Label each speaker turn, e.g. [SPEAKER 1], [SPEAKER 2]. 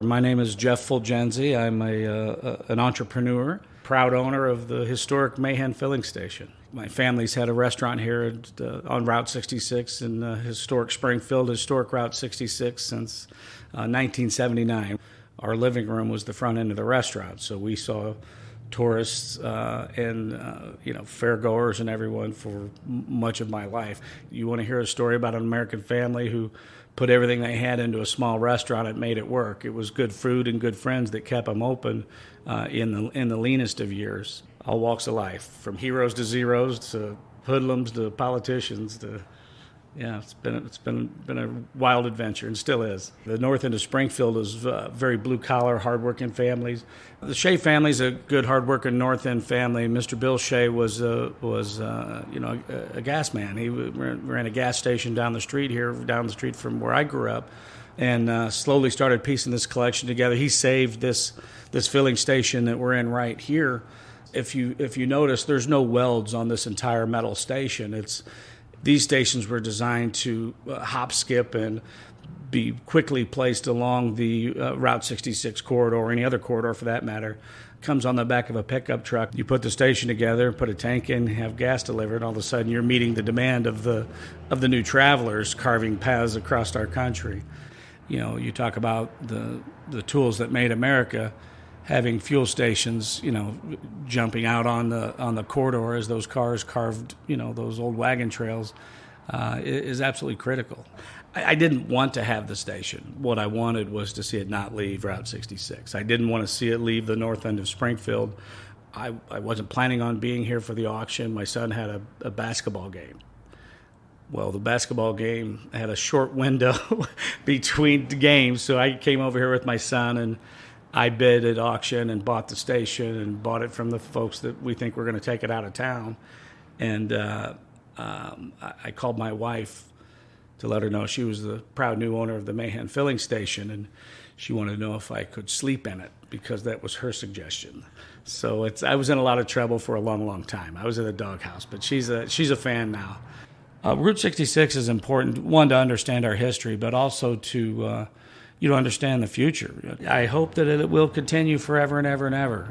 [SPEAKER 1] My name is Jeff Fulgenzi. I'm an entrepreneur, proud owner of the historic Mahan filling station. My family's had a restaurant here on Route 66 in historic Springfield, historic Route 66 since 1979. Our living room was the front end of the restaurant, so we saw tourists and fairgoers and everyone for much of my life. You want to hear a story about an American family who put everything they had into a small restaurant and made it work. It was good food and good friends that kept them open in the leanest of years. All walks of life, from heroes to zeros to hoodlums to politicians to it's been a wild adventure and still is. The north end of Springfield is very blue collar, hardworking families. The Shea family is a good, hardworking north end family. Mr. Bill Shea was a gas man. He ran a gas station down the street from where I grew up, and slowly started piecing this collection together. He saved this filling station that we're in right here. If you notice, there's no welds on this entire metal station. These stations were designed to hop, skip, and be quickly placed along the Route 66 corridor, or any other corridor for that matter. Comes on the back of a pickup truck. You put the station together, put a tank in, have gas delivered. All of a sudden, you're meeting the demand of the new travelers carving paths across our country. You talk about the tools that made America. Having fuel stations, jumping out on the corridor as those cars carved, those old wagon trails, is absolutely critical. I didn't want to have the station. What I wanted was to see it not leave Route 66. I didn't want to see it leave the north end of Springfield. I wasn't planning on being here for the auction. My son had a basketball game. Well, the basketball game had a short window between the games, so I came over here with my son, and I bid at auction and bought the station and bought it from the folks that we think we're going to take it out of town. And I called my wife to let her know she was the proud new owner of the Mahan filling station, and she wanted to know if I could sleep in it because that was her suggestion. So I was in a lot of trouble for a long, long time. I was in the doghouse, but she's a fan now. Route 66 is important, one, to understand our history, but also to understand the future. I hope that it will continue forever and ever and ever.